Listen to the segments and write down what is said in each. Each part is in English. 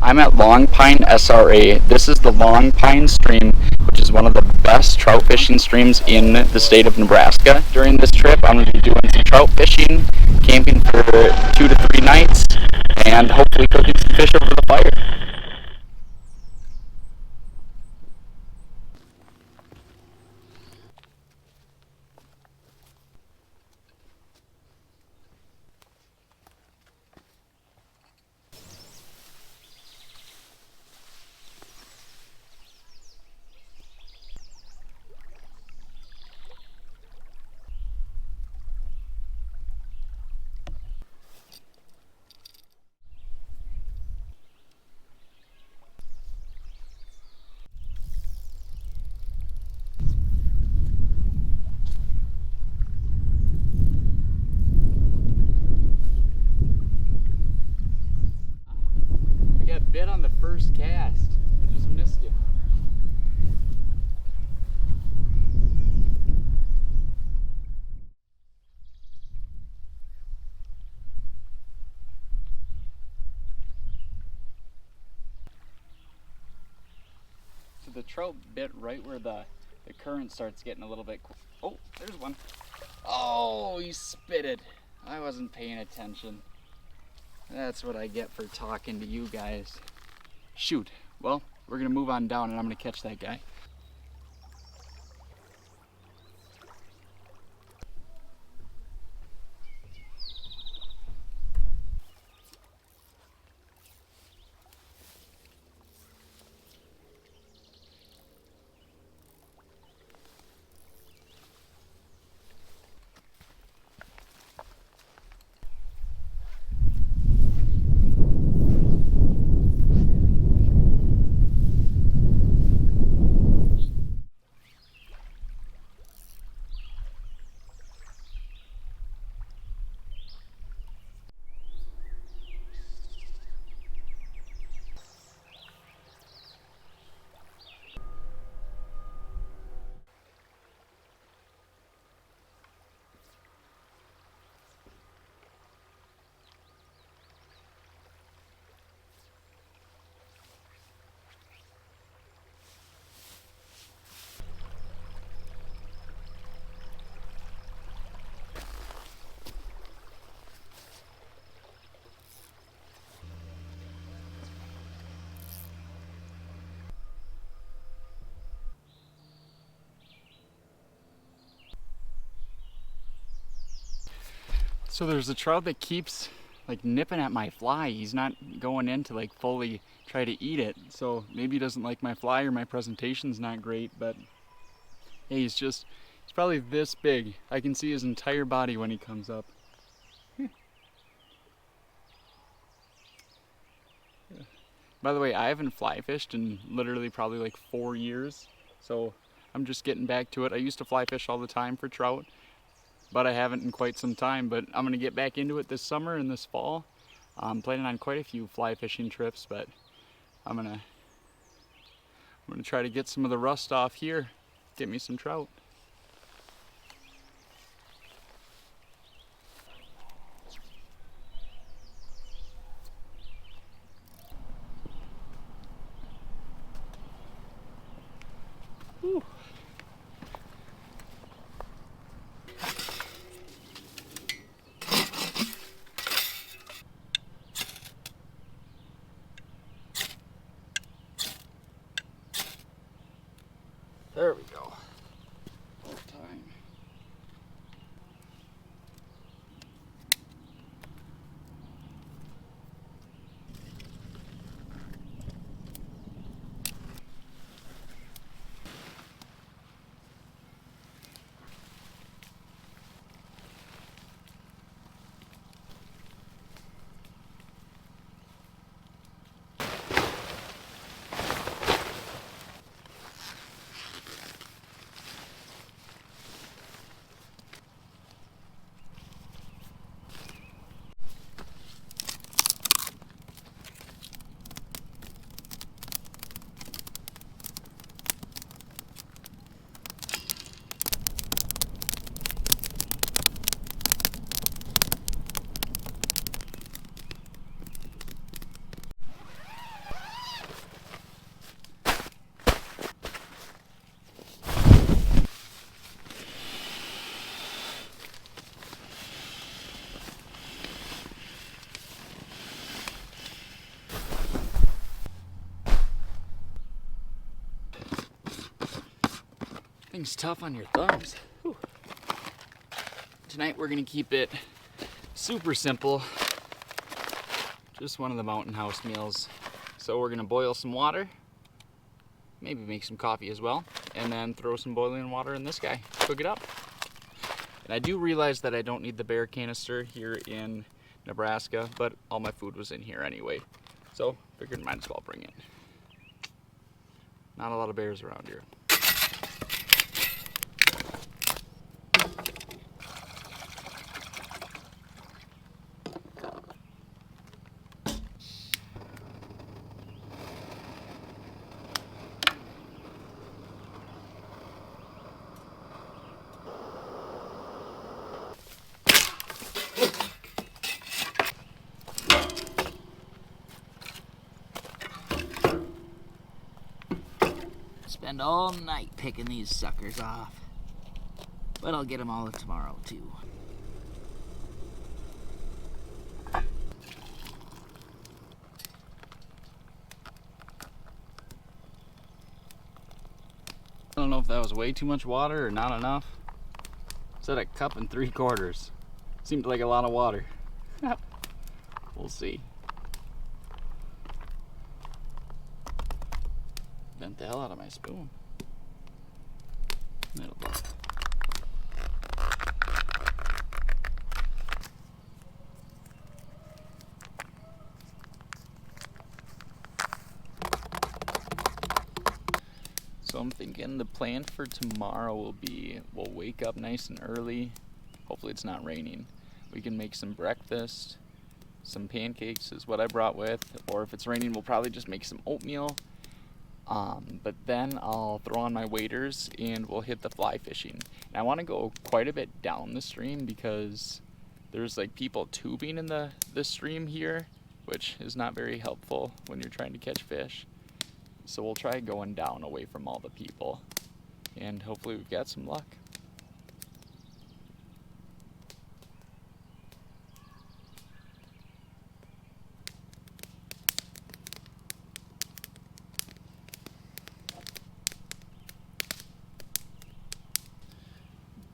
I'm at Long Pine SRA. This is the Long Pine stream, which is one of the best trout fishing streams in the state of Nebraska. During this trip, I'm going to be doing some trout fishing, camping for 2 to 3 nights, and hopefully cooking some fish over the fire. Bit on the first cast. Just missed it. So the trout bit right where the current starts getting a little bit. Oh, there's one. Oh, he spitted. I wasn't paying attention. That's what I get for talking to you guys. Shoot. Well, we're gonna move on down and I'm gonna catch that guy. So there's a trout that keeps like nipping at my fly. He's not going in to like fully try to eat it. So maybe he doesn't like my fly or my presentation's not great, but hey, he's probably this big. I can see his entire body when he comes up. By the way, I haven't fly fished in literally probably like 4 years. So I'm just getting back to it. I used to fly fish all the time for trout, but I haven't in quite some time. But I'm gonna get back into it this summer and this fall. I'm planning on quite a few fly fishing trips, but I'm gonna try to get some of the rust off here, get me some trout. Whew. There we go. Full time. Thing's tough on your thumbs. Whew. Tonight we're gonna keep it super simple. Just one of the Mountain House meals. So we're gonna boil some water, maybe make some coffee as well, and then throw some boiling water in this guy, cook it up. And I do realize that I don't need the bear canister here in Nebraska, but all my food was in here anyway. So figured might as well bring it. Not a lot of bears around here. Spend all night picking these suckers off. But I'll get them all tomorrow too. I don't know if that was way too much water or not enough. It said 1 3/4 cups. Seemed like a lot of water. We'll see. Bent the hell out of my spoon. That'll do. So I'm thinking the plan for tomorrow will be we'll wake up nice and early. Hopefully it's not raining. We can make some breakfast. Some pancakes is what I brought with. Or if it's raining, we'll probably just make some oatmeal. But then I'll throw on my waders and we'll hit the fly fishing. And I want to go quite a bit down the stream because there's like people tubing in the stream here, which is not very helpful when you're trying to catch fish. So we'll try going down away from all the people and hopefully we've got some luck.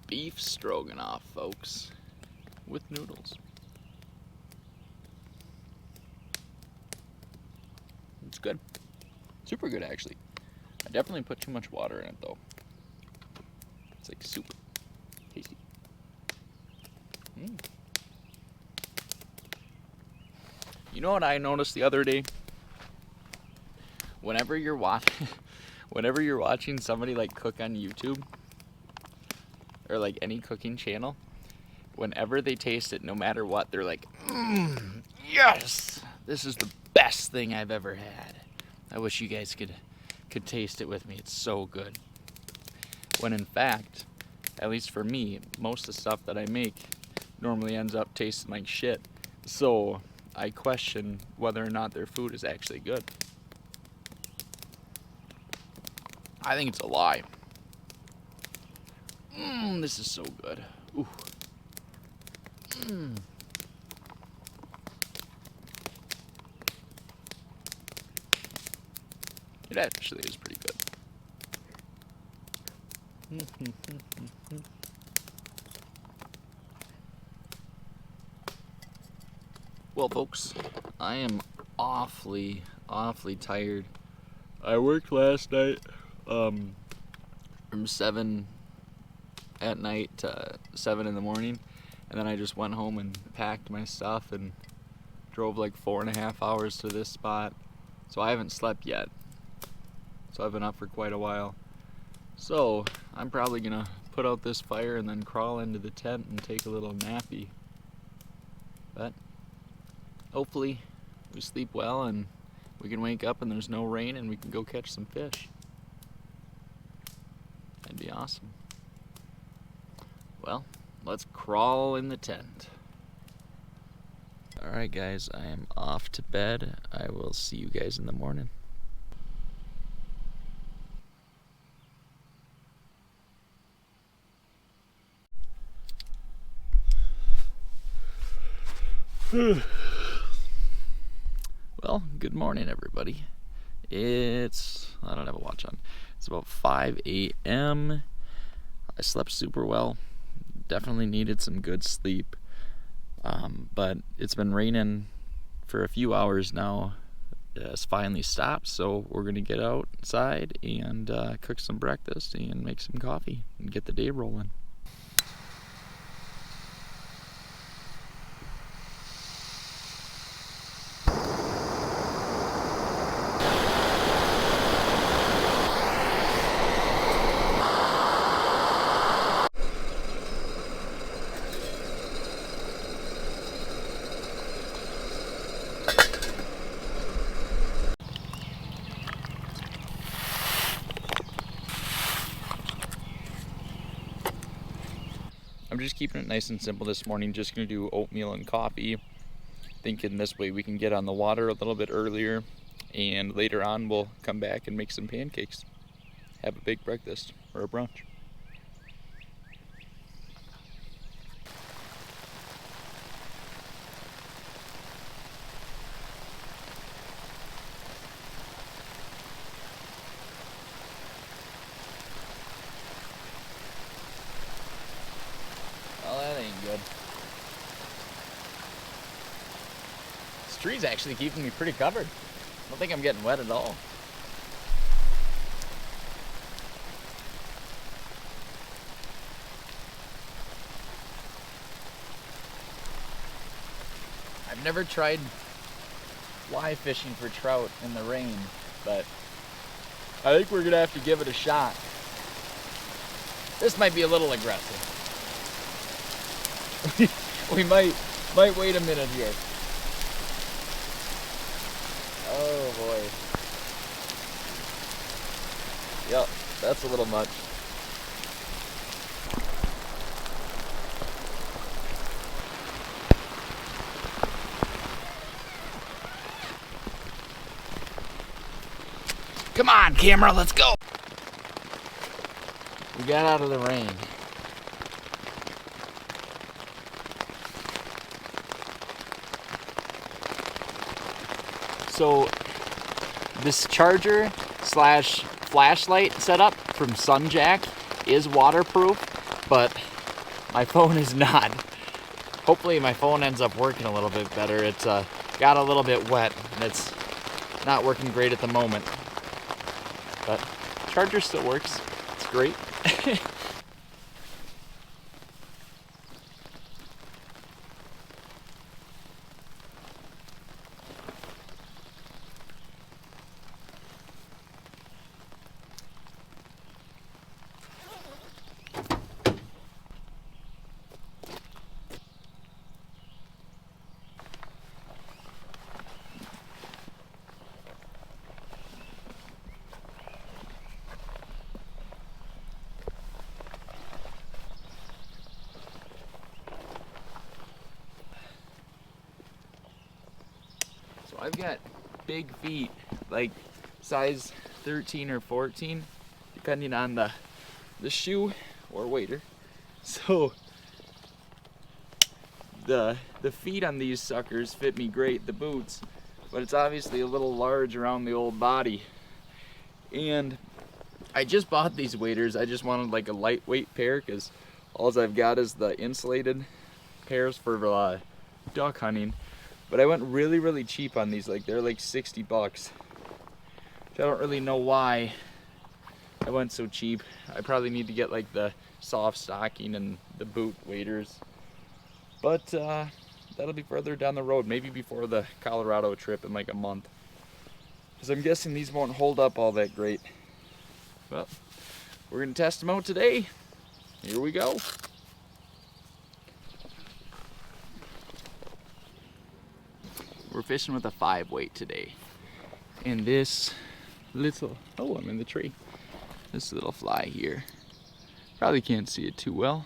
Beef stroganoff, folks, with noodles. It's good. Super good, actually. I definitely put too much water in it, though. It's like super tasty. You know what I noticed the other day? Whenever you're watching somebody like cook on YouTube, or like any cooking channel, whenever they taste it, no matter what, they're like, yes, this is the best thing I've ever had. I wish you guys could taste it with me. It's so good. When in fact, at least for me, most of the stuff that I make normally ends up tasting like shit. So I question whether or not their food is actually good. I think it's a lie. This is so good. Ooh. It actually is pretty good. Well, folks, I am awfully tired. I worked last night from 7 at night to 7 in the morning, and then I just went home and packed my stuff and drove like 4.5 hours to this spot. So I haven't slept yet. So I've been up for quite a while. So I'm probably gonna put out this fire and then crawl into the tent and take a little nappy. But hopefully we sleep well and we can wake up and there's no rain and we can go catch some fish. That'd be awesome. Well, let's crawl in the tent. Alright guys, I am off to bed. I will see you guys in the morning. Well, good morning everybody. I don't have a watch on. It's about 5 a.m. I slept super well. Definitely needed some good sleep. But it's been raining for a few hours now. It's finally stopped, so we're gonna get outside and cook some breakfast and make some coffee and get the day rolling. I'm just keeping it nice and simple this morning. Just gonna do oatmeal and coffee. Thinking this way we can get on the water a little bit earlier, and later on we'll come back and make some pancakes. Have a big breakfast or a brunch. Well, that ain't good. This tree's actually keeping me pretty covered. I don't think I'm getting wet at all. I've never tried fly fishing for trout in the rain, but I think we're gonna have to give it a shot. This might be a little aggressive. We might wait a minute here. Oh boy. Yep, that's a little much. Come on, camera, let's go. We got out of the rain. So this charger slash flashlight setup from Sunjack is waterproof, but my phone is not. Hopefully my phone ends up working a little bit better. It's got a little bit wet and it's not working great at the moment. But charger still works. It's great. So I've got big feet, like size 13 or 14, depending on the shoe or wader. So the feet on these suckers fit me great, the boots, but it's obviously a little large around the old body. And I just bought these waders. I just wanted like a lightweight pair because all I've got is the insulated pairs for duck hunting. But I went really cheap on these. Like they're like 60 bucks. Which I don't really know why I went so cheap. I probably need to get like the soft stocking and the boot waders. But that'll be further down the road, maybe before the Colorado trip in like a month. Because I'm guessing these won't hold up all that great. Well, we're gonna test them out today. Here we go. We're fishing with a 5-weight today. And this little, oh, I'm in the tree. This little fly here. Probably can't see it too well.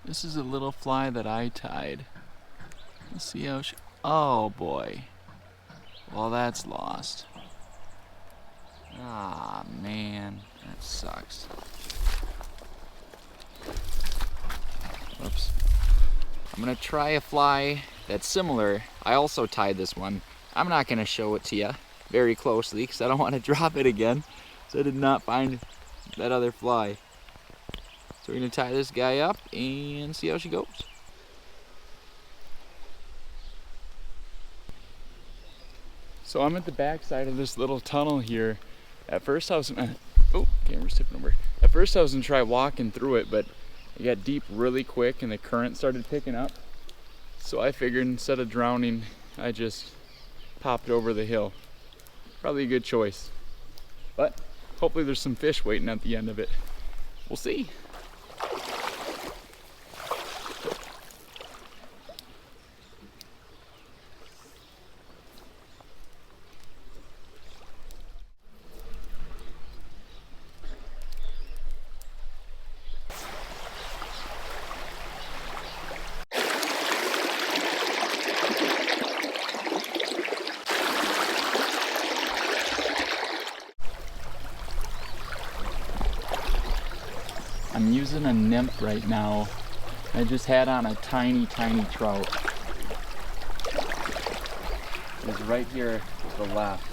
This is a little fly that I tied. Let's see how she... Oh boy. Well, that's lost. Ah, man. That sucks. Oops. I'm gonna try a fly that's similar. I also tied this one. I'm not gonna show it to you very closely because I don't want to drop it again. So I did not find that other fly. So we're gonna tie this guy up and see how she goes. So I'm at the back side of this little tunnel here. At first I was oh, camera's tipping over. At first I was gonna try walking through it, but it got deep really quick and the current started picking up. So I figured instead of drowning, I just popped over the hill. Probably a good choice. But hopefully there's some fish waiting at the end of it. We'll see. I'm using a nymph right now. I just had on a tiny trout. He's right here to the left.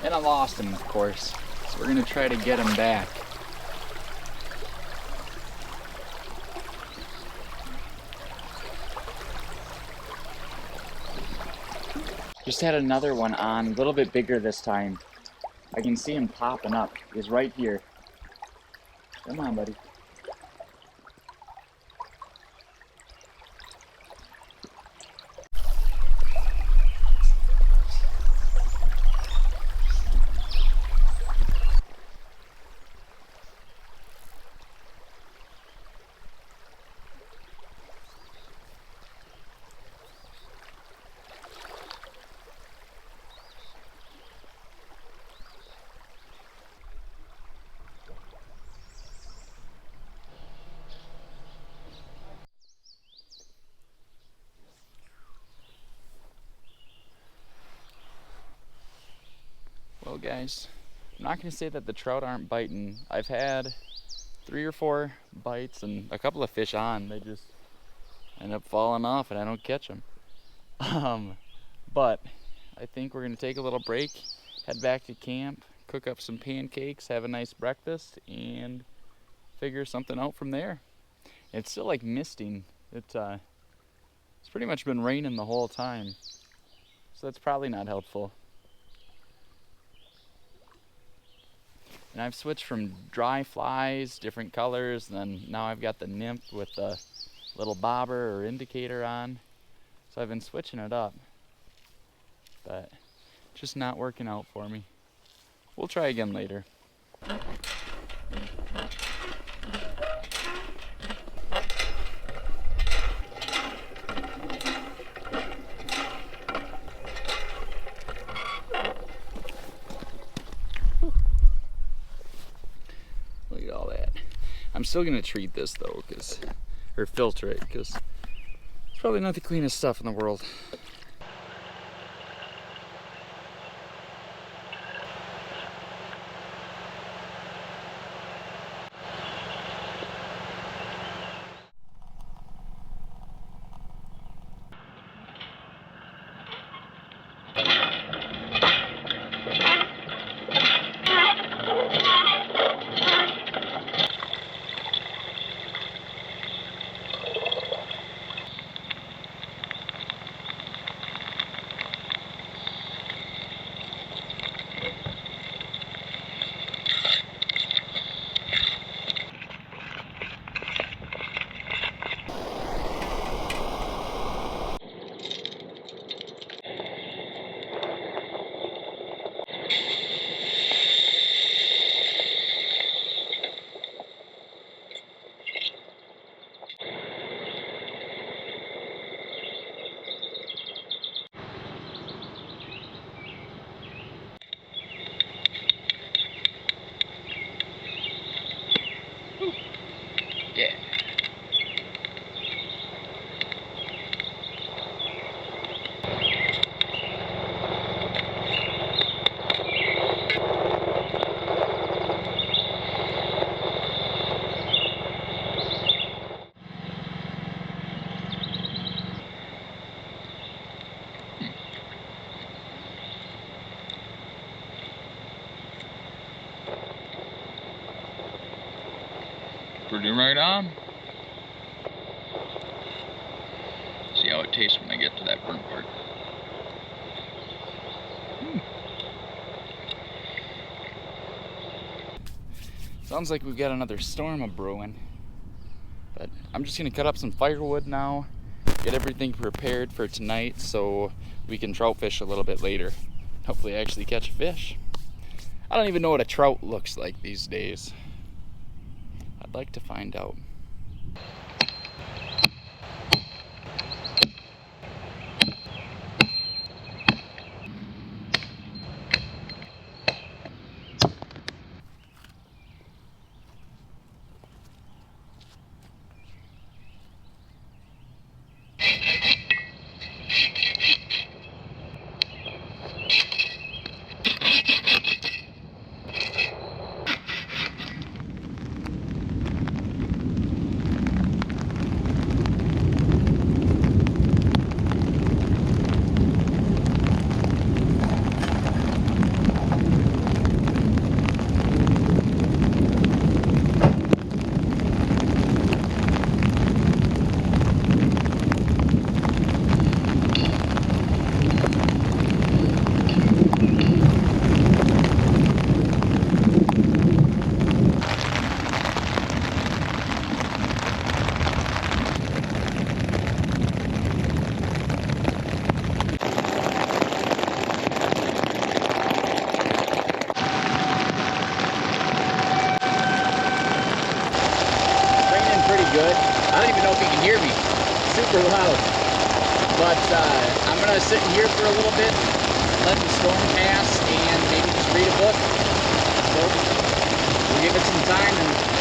And I lost him, of course. So we're gonna try to get him back. Just had another one on, a little bit bigger this time. I can see him popping up. He's right here. Come on, buddy. Well, guys, I'm not going to say that the trout aren't biting. I've had 3 or 4 bites and a couple of fish on. They just end up falling off and I don't catch them. But I think we're going to take a little break, head back to camp, cook up some pancakes, have a nice breakfast, and figure something out from there. It's still like misting. It's pretty much been raining the whole time, so that's probably not helpful. And I've switched from dry flies, different colors, and then now I've got the nymph with the little bobber or indicator on. So I've been switching it up, but just not working out for me. We'll try again later. Look at all that. I'm still gonna treat this though, or filter it, because it's probably not the cleanest stuff in the world. pretty right on. See how it tastes when I get to that burnt part. Sounds like we've got another storm a brewing. But I'm just gonna cut up some firewood now, get everything prepared for tonight so we can trout fish a little bit later. Hopefully actually catch a fish. I don't even know what a trout looks like these days. I'd like to find out. Good. I don't even know if you can hear me. Super loud. But I'm gonna sit in here for a little bit, let the storm pass, and maybe just read a book. So we'll give it some time and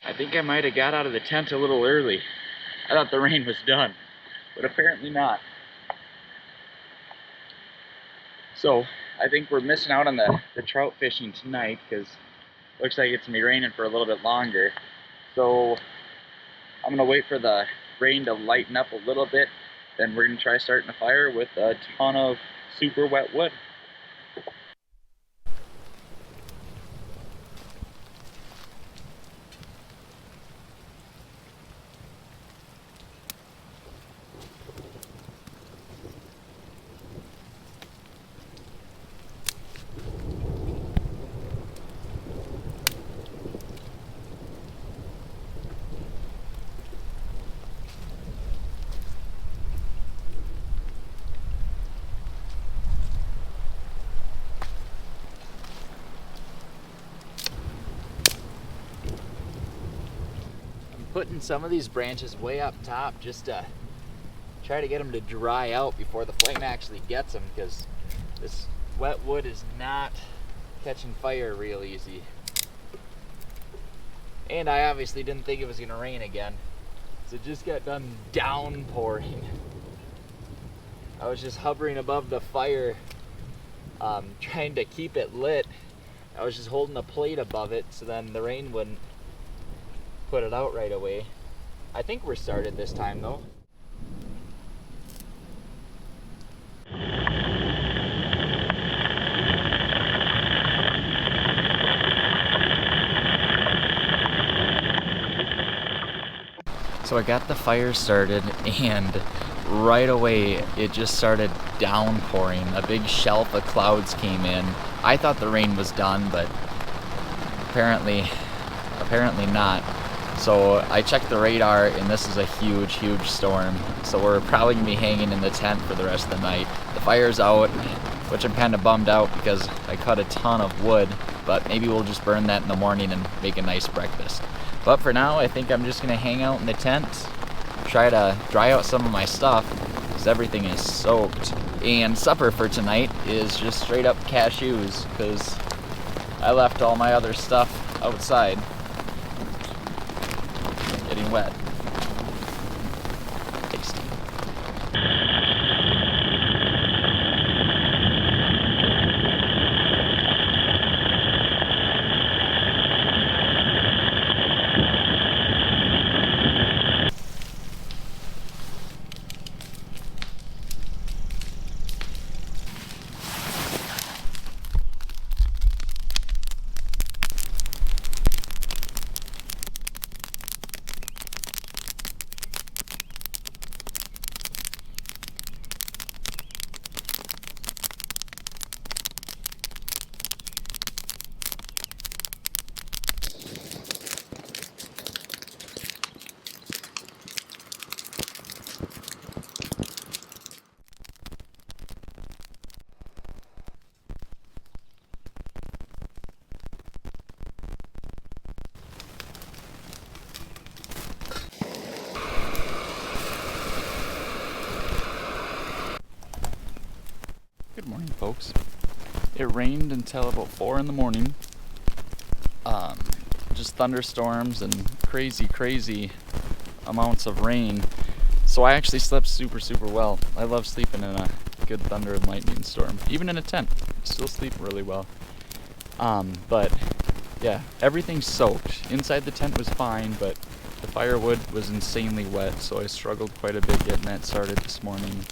I think I might have got out of the tent a little early. I thought the rain was done, but apparently not. So I think we're missing out on the trout fishing tonight because it looks like it's gonna be raining for a little bit longer. So I'm gonna wait for the rain to lighten up a little bit, then we're gonna try starting a fire with a ton of super wet wood. Putting some of these branches way up top just to try to get them to dry out before the flame actually gets them, because this wet wood is not catching fire real easy. And I obviously didn't think it was gonna rain again, so it just got done downpouring. I was just hovering above the fire, trying to keep it lit. I was just holding a plate above it so then the rain wouldn't put it out right away. I think we're started this time though. So I got the fire started and right away it just started downpouring. A big shelf of clouds came in. I thought the rain was done, but apparently not. So I checked the radar and this is a huge storm. So we're probably gonna be hanging in the tent for the rest of the night. The fire's out, which I'm kind of bummed out because I cut a ton of wood, but maybe we'll just burn that in the morning and make a nice breakfast. But for now, I think I'm just gonna hang out in the tent, try to dry out some of my stuff because everything is soaked. And supper for tonight is just straight up cashews because I left all my other stuff outside getting wet. Tasty. Good morning, folks. It rained until about 4 in the morning. Just thunderstorms and crazy amounts of rain. So I actually slept super well. I love sleeping in a good thunder and lightning storm. Even in a tent, I still sleep really well. But yeah, everything's soaked. Inside the tent was fine, but the firewood was insanely wet, so I struggled quite a bit getting that started this morning.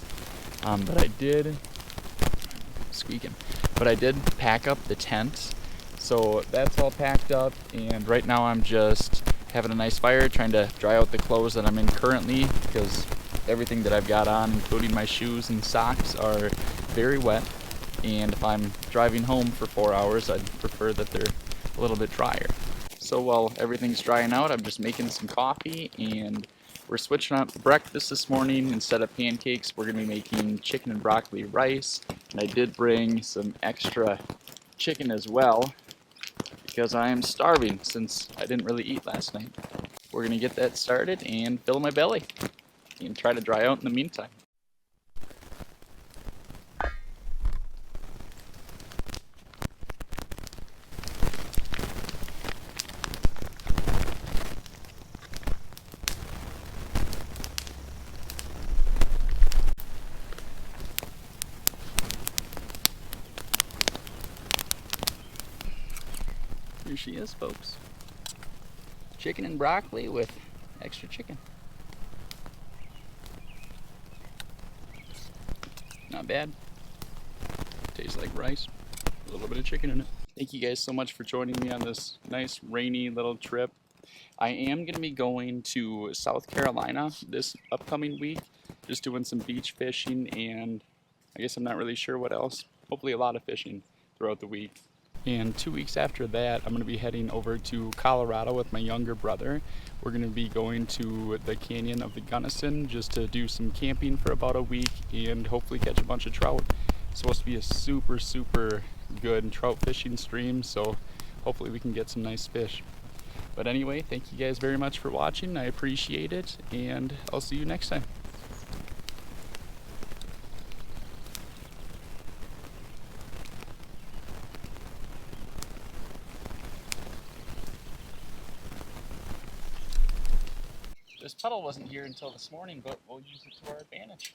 But I did pack up the tent, so that's all packed up, and right now I'm just having a nice fire, trying to dry out the clothes that I'm in currently, because everything that I've got on, including my shoes and socks, are very wet, and if I'm driving home for 4 hours, I'd prefer that they're a little bit drier. So while everything's drying out, I'm just making some coffee, and we're switching up breakfast this morning. Instead of pancakes, we're going to be making chicken and broccoli rice. And I did bring some extra chicken as well because I am starving since I didn't really eat last night. We're going to get that started and fill my belly and try to dry out in the meantime. Here she is, folks. Chicken and broccoli with extra chicken. Not bad. Tastes like rice. A little bit of chicken in it. Thank you guys so much for joining me on this nice rainy little trip. I am going to be going to South Carolina this upcoming week, just doing some beach fishing, and I guess I'm not really sure what else. Hopefully a lot of fishing throughout the week. And 2 weeks after that, I'm going to be heading over to Colorado with my younger brother. We're going to be going to the Canyon of the Gunnison just to do some camping for about a week and hopefully catch a bunch of trout. It's supposed to be a super good trout fishing stream, so hopefully we can get some nice fish. But anyway, thank you guys very much for watching. I appreciate it, and I'll see you next time. This puddle wasn't here until this morning, but we'll use it to our advantage.